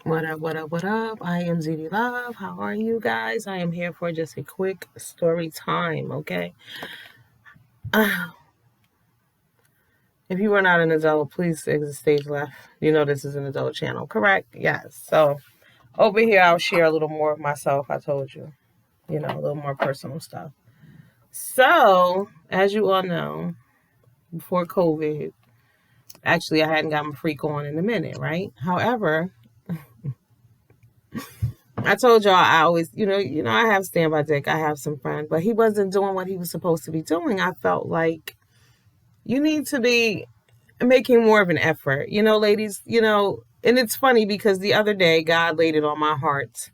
What up, what up, what up? I am ZD Love. How are you guys? I am here for just a quick story time, okay? If you are not an adult, please exit stage left. You know this is an adult channel, correct? Yes. So over here, I'll share a little more of myself. I told you, a little more personal stuff. So, as you all know, before COVID, actually, I hadn't got my freak on in a minute, right? However, I told y'all I always, I have standby dick. I have some friend, but he wasn't doing what he was supposed to be doing. I felt like you need to be making more of an effort, ladies, and it's funny because the other day God laid it on my heart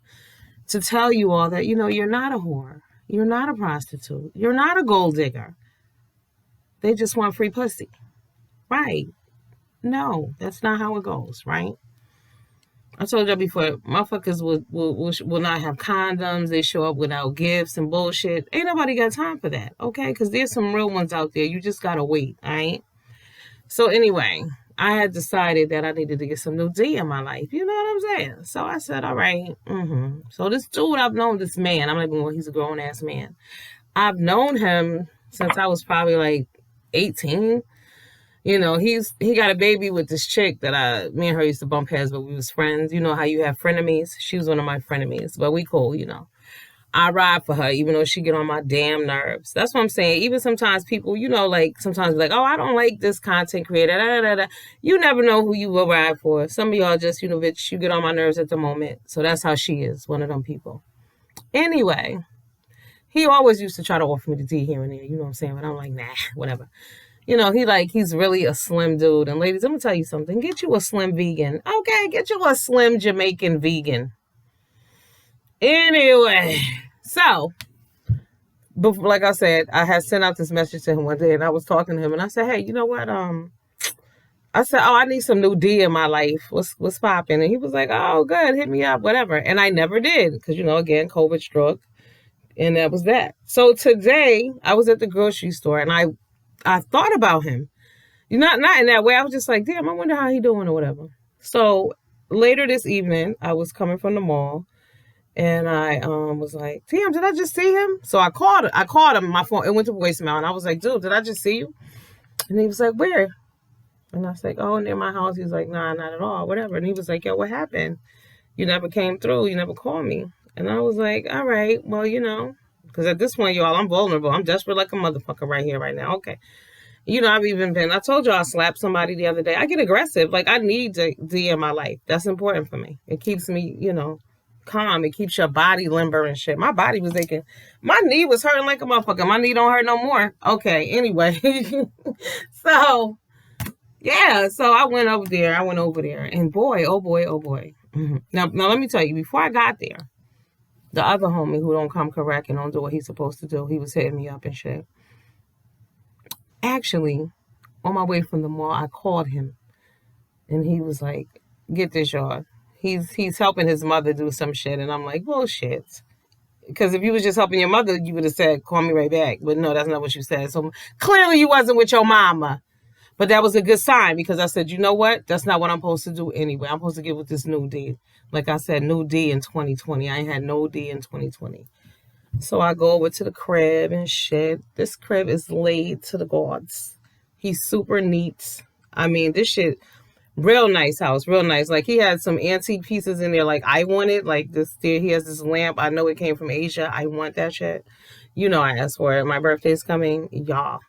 to tell you all that, you're not a whore. You're not a prostitute. You're not a gold digger. They just want free pussy. Right. No, that's not how it goes, right? I told y'all before, motherfuckers will not have condoms. They show up without gifts and bullshit. Ain't nobody got time for that, okay? Because there's some real ones out there. You just gotta wait, all right? So anyway, I had decided that I needed to get some new D in my life. You know what I'm saying? So I said, all right. So this dude, I've known this man. I'm not even going, he's a grown-ass man. I've known him since I was probably like 18. He got a baby with this chick that me and her used to bump heads, but we was friends. You know how you have frenemies? She was one of my frenemies, but we cool, I ride for her, even though she get on my damn nerves. That's what I'm saying. Even sometimes people, sometimes like, oh, I don't like this content creator. Da, da, da, da. You never know who you will ride for. Some of y'all just, bitch, you get on my nerves at the moment. So that's how she is, one of them people. Anyway, he always used to try to offer me the D here and there. You know what I'm saying? But I'm like, nah, whatever. He's really a slim dude. And ladies, I'm going to tell you something. Get you a slim vegan. Okay, get you a slim Jamaican vegan. Anyway, so, before, like I said, I had sent out this message to him one day, and I was talking to him, and I said, hey, you know what? I said, oh, I need some new D in my life. What's popping? And he was like, oh, good, hit me up, whatever. And I never did, because, again, COVID struck, and that was that. So today, I was at the grocery store, and I thought about him. Not in that way. I was just like, damn, I wonder how he doing or whatever. So later this evening, I was coming from the mall, and I was like, damn, did I just see him? So I called him. My phone, it went to voicemail, and I was like, dude, did I just see you? And he was like, where? And I was like, oh, near my house. He was like, nah, not at all, whatever. And he was like, yo, what happened? You never came through. You never called me. And I was like, all right, well, because at this point, y'all, I'm vulnerable. I'm desperate like a motherfucker right here, right now. Okay. I told you I slapped somebody the other day. I get aggressive. Like, I need D in my life. That's important for me. It keeps me, calm. It keeps your body limber and shit. My body was aching. My knee was hurting like a motherfucker. My knee don't hurt no more. Okay, anyway. So, yeah. So I went over there. And boy, oh boy, oh boy. Now, let me tell you, before I got there, the other homie who don't come correct and don't do what he's supposed to do, he was hitting me up and shit. Actually, on my way from the mall, I called him, and he was like, get this, y'all. He's helping his mother do some shit, and I'm like, bullshit. Because if you was just helping your mother, you would have said, call me right back. But no, that's not what you said. So clearly you wasn't with your mama. But that was a good sign, because I said, you know what? That's not what I'm supposed to do anyway. I'm supposed to get with this new D. Like I said, new D in 2020. I ain't had no D in 2020. So I go over to the crib and shit. This crib is laid to the gods. He's super neat. I mean, this shit, real nice house, real nice. Like, he had some antique pieces in there. Like, I wanted, like, this, he has this lamp. I know it came from Asia. I want that shit. I asked for it. My birthday's coming. Y'all.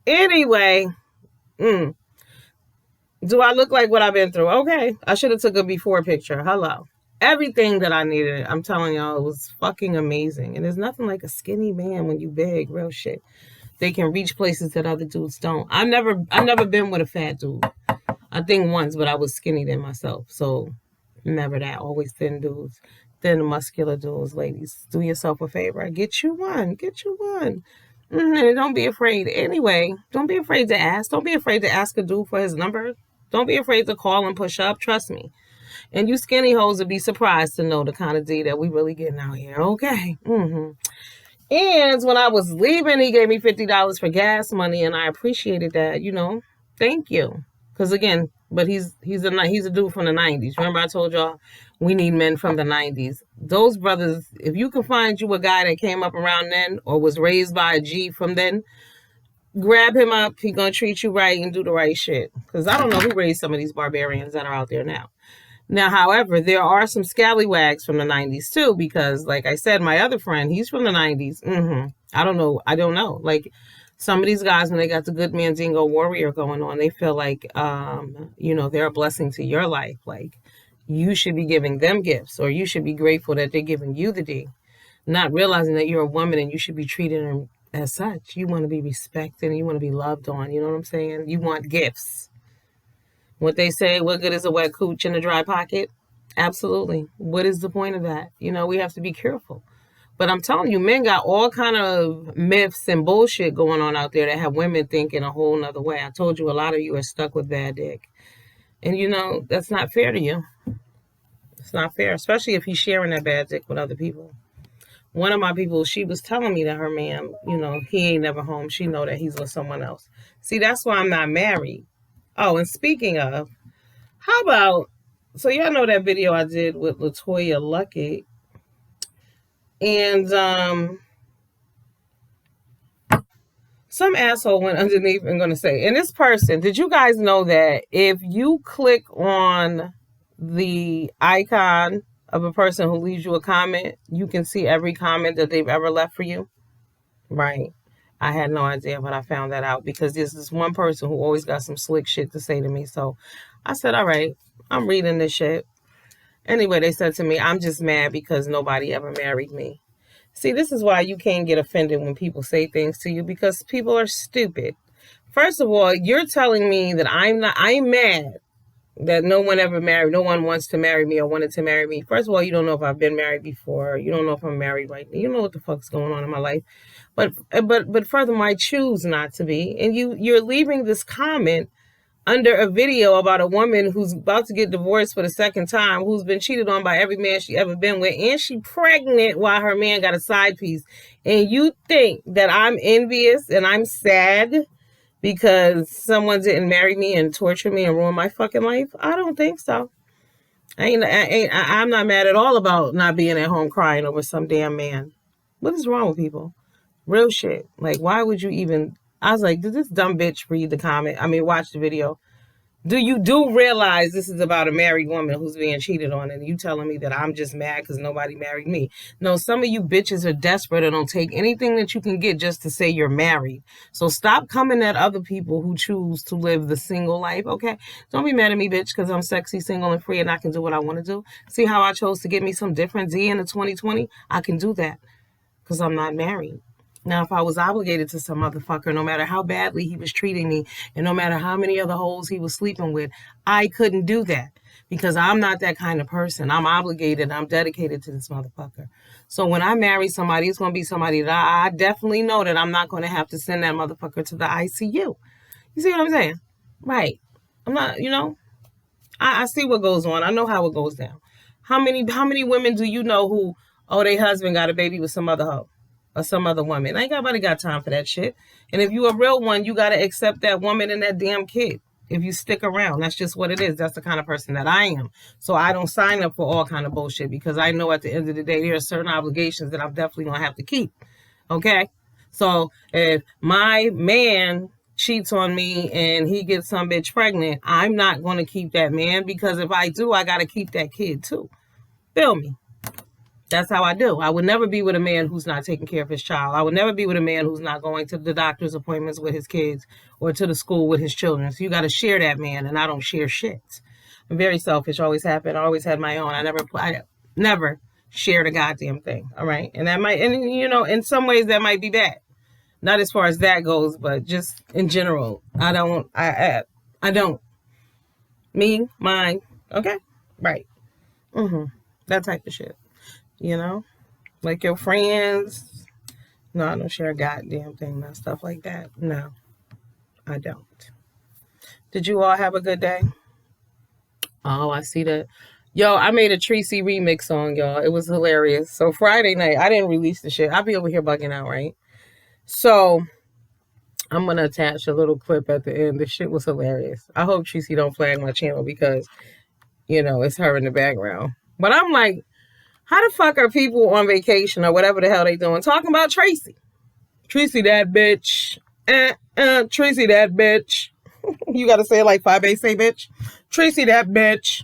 Anyway, do I look like what I've been through? Okay. I should have took a before picture. Hello. Everything that I needed, I'm telling y'all, it was fucking amazing. And there's nothing like a skinny man when you big, real shit. They can reach places that other dudes don't. I've never been with a fat dude. I think once, but I was skinny than myself. So never that. Always thin dudes. Thin muscular dudes, ladies. Do yourself a favor. Get you one. Get you one. And don't be afraid. Anyway, don't be afraid to ask. Don't be afraid to ask a dude for his number. Don't be afraid to call and push up. Trust me. And you skinny hoes would be surprised to know the kind of D that we really getting out here. Okay. And when I was leaving, he gave me $50 for gas money, and I appreciated that. Thank you. Because again, but he's a dude from the 90s. Remember I told y'all we need men from the 90s. Those brothers, if you can find you a guy that came up around then or was raised by a G from then, grab him up. He gonna treat you right and do the right shit. Because I don't know who raised some of these barbarians that are out there now. Now, however, there are some scallywags from the 90s too, because like I said, my other friend, he's from the 90s. I don't know. Like some of these guys, when they got the good Mandingo warrior going on, they feel like, they're a blessing to your life. Like you should be giving them gifts, or you should be grateful that they're giving you the D, not realizing that you're a woman and you should be treated as such. You want to be respected and you want to be loved on. You know what I'm saying? You want gifts. What they say, what good is a wet cooch in a dry pocket? Absolutely. What is the point of that? We have to be careful. But I'm telling you, men got all kind of myths and bullshit going on out there that have women thinking a whole nother way. I told you a lot of you are stuck with bad dick. And that's not fair to you. It's not fair, especially if he's sharing that bad dick with other people. One of my people, she was telling me that her man, he ain't never home. She know that he's with someone else. See, that's why I'm not married. Oh, and speaking of, how about, so y'all know that video I did with LaToya Luckett, and some asshole went underneath and going to say, and this person, did you guys know that if you click on the icon of a person who leaves you a comment, you can see every comment that they've ever left for you? Right. I had no idea, but I found that out because there's this one person who always got some slick shit to say to me. So I said, all right, I'm reading this shit. Anyway, they said to me, I'm just mad because nobody ever married me. See, this is why you can't get offended when people say things to you, because people are stupid. First of all, you're telling me that I'm mad that no one wants to marry me or wanted to marry me. First of all, you don't know if I've been married before. You don't know if I'm married right now. You know what the fuck's going on in my life. But furthermore, I choose not to be. And you're leaving this comment under a video about a woman who's about to get divorced for the second time, who's been cheated on by every man she ever been with, and she pregnant while her man got a side piece. And you think that I'm envious and I'm sad because someone didn't marry me and torture me and ruin my fucking life? I don't think so. I'm not mad at all about not being at home crying over some damn man. What is wrong with people? Real shit. Like, why would you even... I was like, did this dumb bitch read the comment? I mean, watch the video. Do you realize this is about a married woman who's being cheated on, and you telling me that I'm just mad because nobody married me? No, some of you bitches are desperate and don't take anything that you can get just to say you're married. So stop coming at other people who choose to live the single life, okay? Don't be mad at me, bitch, because I'm sexy, single, and free, and I can do what I want to do. See how I chose to get me some different D in the 2020? I can do that because I'm not married. Now, if I was obligated to some motherfucker, no matter how badly he was treating me and no matter how many other hoes he was sleeping with, I couldn't do that because I'm not that kind of person. I'm obligated. I'm dedicated to this motherfucker. So when I marry somebody, it's going to be somebody that I definitely know that I'm not going to have to send that motherfucker to the ICU. You see what I'm saying? Right. I'm not, I see what goes on. I know how it goes down. How many women do you know who, their husband got a baby with some other hoe? Or some other woman? Ain't nobody got time for that shit. And if you a real one, you got to accept that woman and that damn kid. If you stick around, that's just what it is. That's the kind of person that I am. So I don't sign up for all kind of bullshit because I know at the end of the day, there are certain obligations that I'm definitely going to have to keep. Okay? So if my man cheats on me and he gets some bitch pregnant, I'm not going to keep that man because if I do, I got to keep that kid too. Feel me? That's how I do. I would never be with a man who's not taking care of his child. I would never be with a man who's not going to the doctor's appointments with his kids or to the school with his children. So you got to share that man, and I don't share shit. I'm very selfish. Always happened. I always had my own. I never shared a goddamn thing. All right, and that might, and in some ways that might be bad. Not as far as that goes, but just in general, I don't. I don't. Me, mine. Okay, right. That type of shit. Like your friends. No, I don't share a goddamn thing, not stuff like that. No, I don't. Did you all have a good day? Oh, I see that. Yo, I made a Tracy remix song, y'all. It was hilarious. So Friday night, I didn't release the shit. I'll be over here bugging out, right? So I'm gonna attach a little clip at the end. This shit was hilarious. I hope Tracy don't flag my channel because, it's her in the background. But I'm like, how the fuck are people on vacation or whatever the hell they doing talking about Tracy? Tracy that bitch. Tracy that bitch. You gotta say it like 5A say bitch. Tracy that bitch.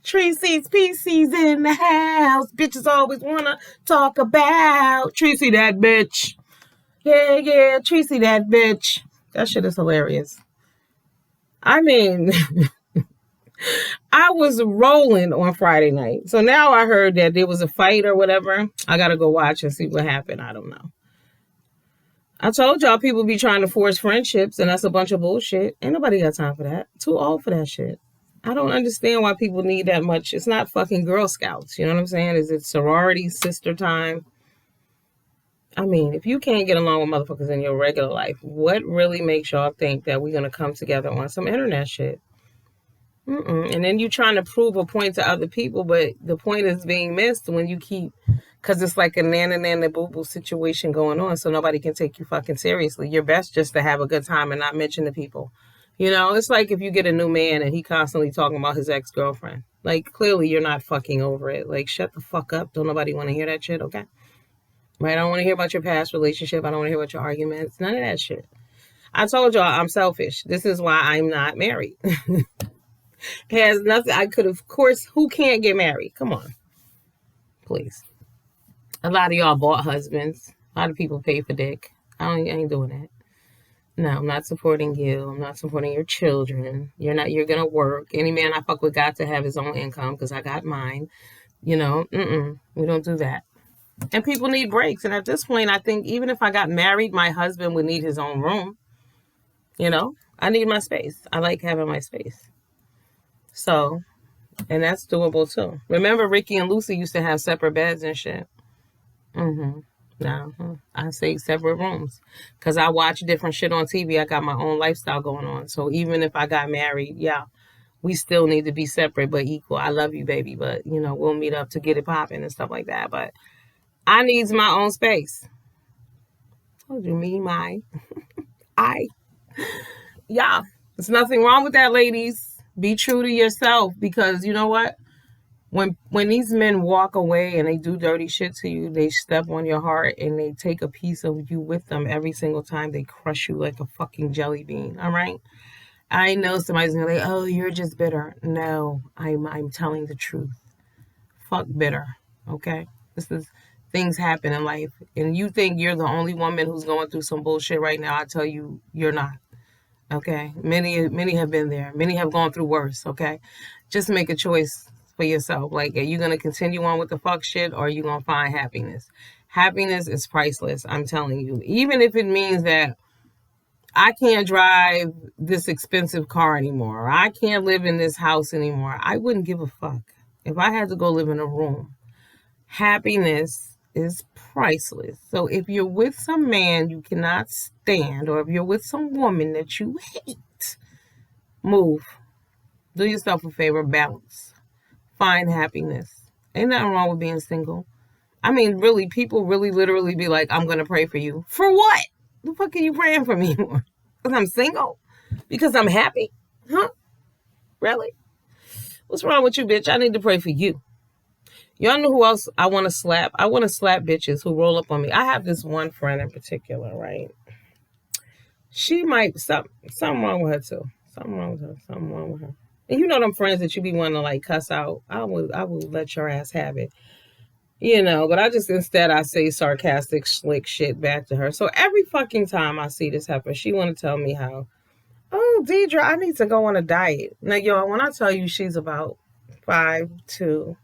Tracy's PC's in the house. Bitches always wanna talk about Tracy that bitch. Yeah, Tracy that bitch. That shit is hilarious. I mean, I was rolling on Friday night. So now I heard that there was a fight or whatever. I gotta go watch and see what happened. I don't know. I told y'all people be trying to force friendships, and that's a bunch of bullshit. Ain't nobody got time for that. Too old for that shit. I don't understand why people need that much. It's not fucking Girl Scouts. You know what I'm saying? Is it sorority, sister time? I mean, if you can't get along with motherfuckers in your regular life, what really makes y'all think that we're going to come together on some internet shit? And then you trying to prove a point to other people, but the point is being missed when you keep, because it's like a nana boo boo situation going on, so nobody can take you fucking seriously. You're best just to have a good time and not mention to people. It's like if you get a new man and he constantly talking about his ex-girlfriend. Like, clearly you're not fucking over it. Like, shut the fuck up. Don't nobody want to hear that shit, okay? Right? I don't want to hear about your past relationship. I don't want to hear about your arguments. None of that shit. I told y'all I'm selfish. This is why I'm not married. It has nothing. I could, of course, who can't get married? Come on. Please. A lot of y'all bought husbands. A lot of people pay for dick. I ain't doing that. No, I'm not supporting you. I'm not supporting your children. You're going to work. Any man I fuck with got to have his own income because I got mine. We don't do that. And people need breaks. And at this point, I think even if I got married, my husband would need his own room. I need my space. I like having my space. So, and that's doable too. Remember Ricky and Lucy used to have separate beds and shit. No, I say separate rooms because I watch different shit on TV. I got my own lifestyle going on. So even if I got married, yeah, we still need to be separate but equal. I love you, baby, but we'll meet up to get it popping and stuff like that. But I needs my own space. Told you, me, yeah. There's nothing wrong with that, ladies. Be true to yourself because you know what? When these men walk away and they do dirty shit to you, they step on your heart and they take a piece of you with them every single time. They crush you like a fucking jelly bean. All right. I know somebody's gonna be like, oh, you're just bitter. No, I'm telling the truth. Fuck bitter. Okay. Things happen in life. And you think you're the only woman who's going through some bullshit right now. I tell you, you're not. Okay. Many have been there. Many have gone through worse. Okay. Just make a choice for yourself. Like, are you going to continue on with the fuck shit or are you going to find happiness? Happiness is priceless. I'm telling you, even if it means that I can't drive this expensive car anymore. Or I can't live in this house anymore. I wouldn't give a fuck if I had to go live in a room. Happiness is priceless. So if you're with some man you cannot stand, or if you're with some woman that you hate, move. Do yourself a favor, bounce. Find happiness. Ain't nothing wrong with being single. I mean, really, people really literally be like, I'm going to pray for you. For what? The fuck are you praying for me for? Because I'm single? Because I'm happy? Huh? Really? What's wrong with you, bitch? I need to pray for you. Y'all know who else I want to slap? I want to slap bitches who roll up on me. I have this one friend in particular, right? She might, something wrong with her too. Something wrong with her. And you know them friends that you be wanting to like cuss out. I will let your ass have it. But instead I say sarcastic, slick shit back to her. So every fucking time I see this happen, she want to tell me how, oh, Deidre, I need to go on a diet. Now, y'all, when I tell you she's about 5'2",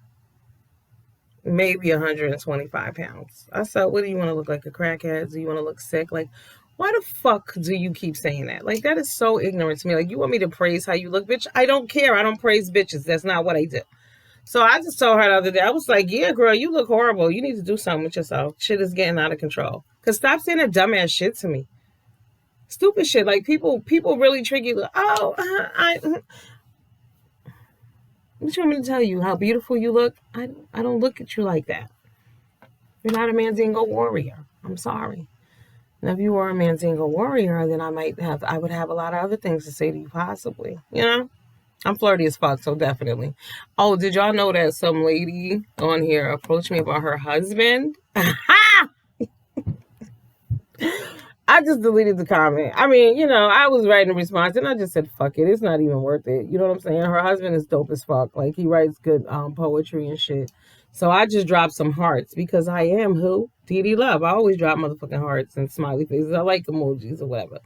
maybe 125 pounds. I said, what do you want to look like, a crackhead? Do you want to look sick? Like, why the fuck do you keep saying that? Like, that is so ignorant to me. Like, you want me to praise how you look, bitch? I don't care. I don't praise bitches. That's not what I do. So I just told her the other day, I was like, yeah, girl, you look horrible. You need to do something with yourself. Shit is getting out of control. Because stop saying that dumbass shit to me. Stupid shit. Like, people really trick you. Oh, what you want me to tell you? How beautiful you look? I don't look at you like that. You're not a Mandingo warrior. I'm sorry. Now, if you were a Mandingo warrior, then I would have a lot of other things to say to you, possibly. You know, I'm flirty as fuck, so definitely. Oh, did y'all know that some lady on here approached me about her husband? I just deleted the comment. I mean, I was writing a response and I just said, fuck it. It's not even worth it. You know what I'm saying? Her husband is dope as fuck. Like, he writes good poetry and shit. So I just dropped some hearts because I am who? DD Love. I always drop motherfucking hearts and smiley faces. I like emojis or whatever.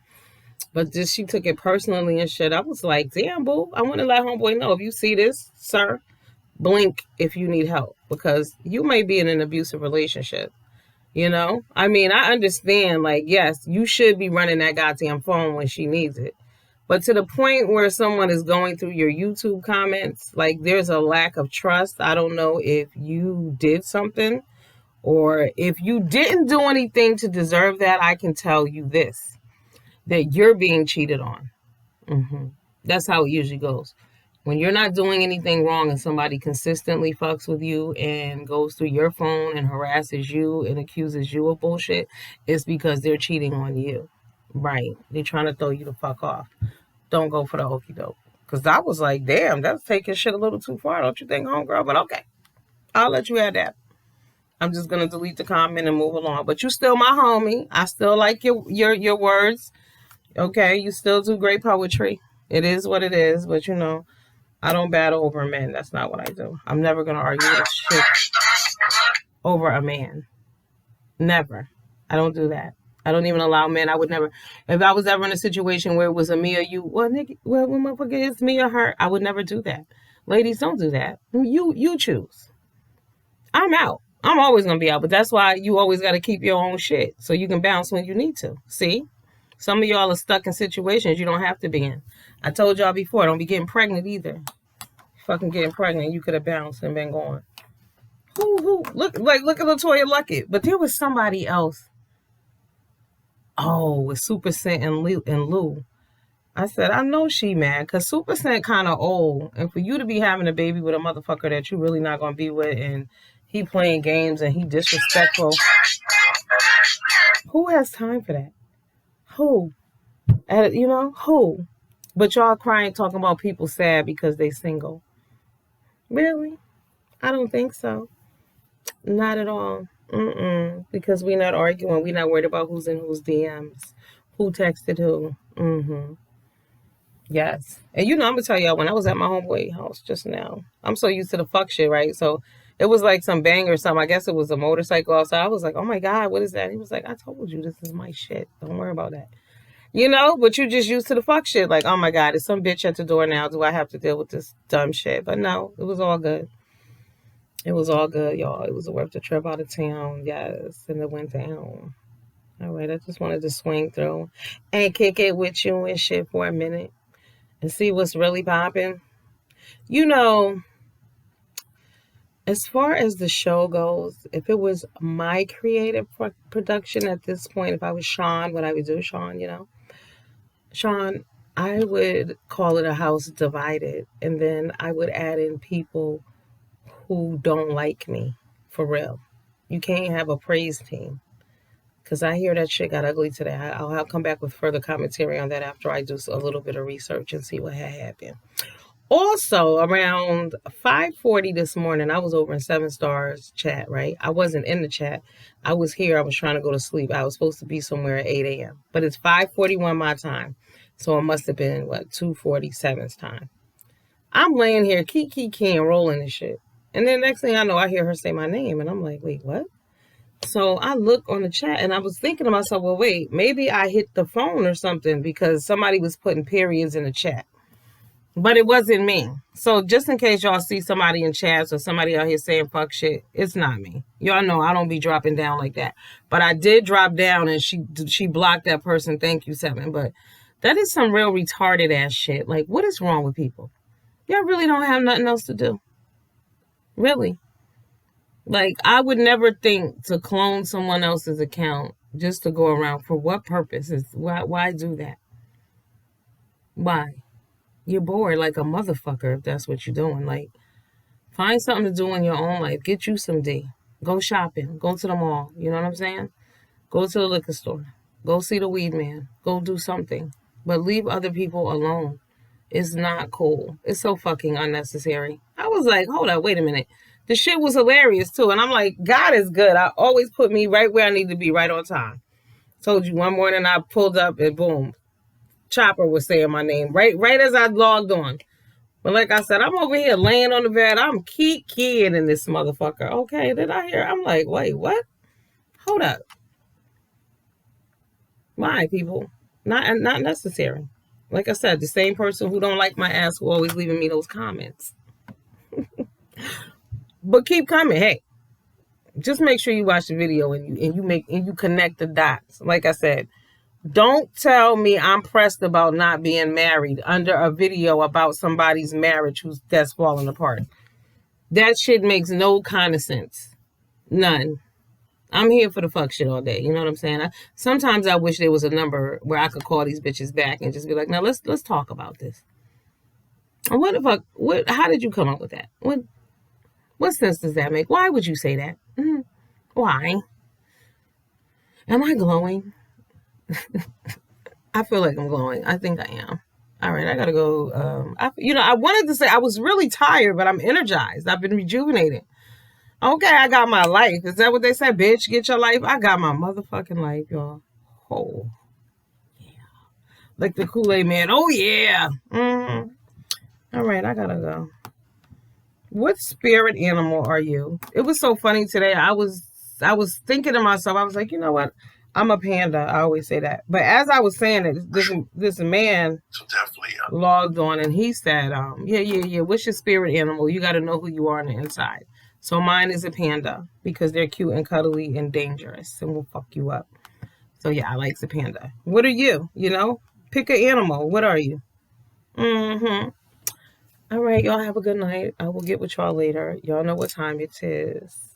But just she took it personally and shit. I was like, damn, boo. I want to let homeboy know, if you see this, sir, blink if you need help because you may be in an abusive relationship. I mean, I understand, like, yes, you should be running that goddamn phone when she needs it. But to the point where someone is going through your YouTube comments, like, there's a lack of trust. I don't know if you did something or if you didn't do anything to deserve that. I can tell you this, that you're being cheated on. That's how it usually goes. When you're not doing anything wrong and somebody consistently fucks with you and goes through your phone and harasses you and accuses you of bullshit, it's because they're cheating on you. Right. They're trying to throw you the fuck off. Don't go for the okey doke. Because I was like, damn, that's taking shit a little too far, don't you think, homegirl? But okay, I'll let you have that. I'm just gonna delete the comment and move along. But you still my homie. I still like your words. Okay, you still do great poetry. It is what it is, but I don't battle over men. That's not what I do. I'm never gonna argue with shit over a man. Never. I don't do that. I don't even allow men. I would never. If I was ever in a situation where it was a me or you, well, nigga, well, motherfucker, it's me or her. I would never do that. Ladies, don't do that. You choose. I'm out. I'm always gonna be out, but that's why you always got to keep your own shit so you can bounce when you need to. See, some of y'all are stuck in situations you don't have to be in. I told y'all before, don't be getting pregnant either. Fucking getting pregnant, you could have bounced and been gone. Who? Look at Latoya Luckett. But there was somebody else. Oh, with Super Scent and Lou. I said, I know she mad because Super Scent kind of old. And for you to be having a baby with a motherfucker that you really not going to be with and he playing games and he disrespectful. Who has time for that? Who? Who? But y'all crying, talking about people sad because they single. Really? I don't think so. Not at all. Because we're not arguing. We're not worried about who's in whose DMs. Who texted who. Yes. And I'm going to tell y'all, when I was at my homeboy house just now, I'm so used to the fuck shit, right? So it was like some bang or something. I guess it was a motorcycle outside. I was like, oh my God, what is that? He was like, I told you this is my shit. Don't worry about that. But you just used to the fuck shit. Like, oh my God, is some bitch at the door now? Do I have to deal with this dumb shit? But no, it was all good. It was all good, y'all. It was worth the trip out of town. Yes. And it went down. All right. I just wanted to swing through and kick it with you and shit for a minute and see what's really popping. As far as the show goes, if it was my creative production at this point, if I was Sean, what I would do, Sean, Sean, I would call it a house divided. And then I would add in people who don't like me, for real. You can't have a praise team. Because I hear that shit got ugly today. I'll come back with further commentary on that after I do a little bit of research and see what had happened. Also, around 5:40 this morning, I was over in Seven Stars chat, right? I wasn't in the chat. I was here. I was trying to go to sleep. I was supposed to be somewhere at 8 a.m. But it's 5:41 my time. So it must have been, 2:47's time. I'm laying here, key, and rolling this shit. And then next thing I know, I hear her say my name. And I'm like, wait, what? So I look on the chat and I was thinking to myself, well, wait, maybe I hit the phone or something because somebody was putting periods in the chat. But it wasn't me. So just in case y'all see somebody in chats or somebody out here saying fuck shit, it's not me. Y'all know I don't be dropping down like that. But I did drop down and she blocked that person. Thank you, Seven. But that is some real retarded ass shit. Like, what is wrong with people? Y'all really don't have nothing else to do. Really. Like, I would never think to clone someone else's account just to go around. For what purpose? Why do that? Why? You're bored like a motherfucker if that's what you're doing. Like, find something to do in your own life. Get you some D. Go shopping. Go to the mall. You know what I'm saying? Go to the liquor store. Go see the weed man. Go do something. But leave other people alone. It's not cool. It's so fucking unnecessary. I was like, hold up, wait a minute. The shit was hilarious too. And I'm like, God is good. I always put me right where I need to be, right on time. Told you one morning I pulled up and boom, Chopper was saying my name right as I logged on. But like I said, I'm over here laying on the bed. I'm keying in this motherfucker. Okay, did I hear? I'm like, wait, what? Hold up. Why, people? Not necessary. Like I said, the same person who don't like my ass who always leaving me those comments. But keep coming. Hey, just make sure you watch the video and you connect the dots. Like I said, don't tell me I'm pressed about not being married under a video about somebody's marriage that's falling apart. That shit makes no kind of sense. None. I'm here for the fuck shit all day. You know what I'm saying? Sometimes I wish there was a number where I could call these bitches back and just be like, now let's talk about this. And what the fuck? How did you come up with that? What sense does that make? Why would you say that? Why? Am I glowing? I feel like I'm glowing. I think I am. All right, I gotta go. I wanted to say I was really tired, but I'm energized. I've been rejuvenated. Okay, I got my life. Is that what they said? Bitch, get your life. I got my motherfucking life, y'all. Oh, yeah. Like the Kool-Aid man. Oh, yeah. All right, I gotta go. What spirit animal are you? It was so funny today. I was thinking to myself, I was like, you know what? I'm a panda. I always say that. But as I was saying it, this man logged on and he said, yeah. What's your spirit animal? You got to know who you are on the inside. So mine is a panda because they're cute and cuddly and dangerous and will fuck you up. So yeah, I like the panda. What are you? You know, pick an animal. What are you? All right, y'all have a good night. I will get with y'all later. Y'all know what time it is.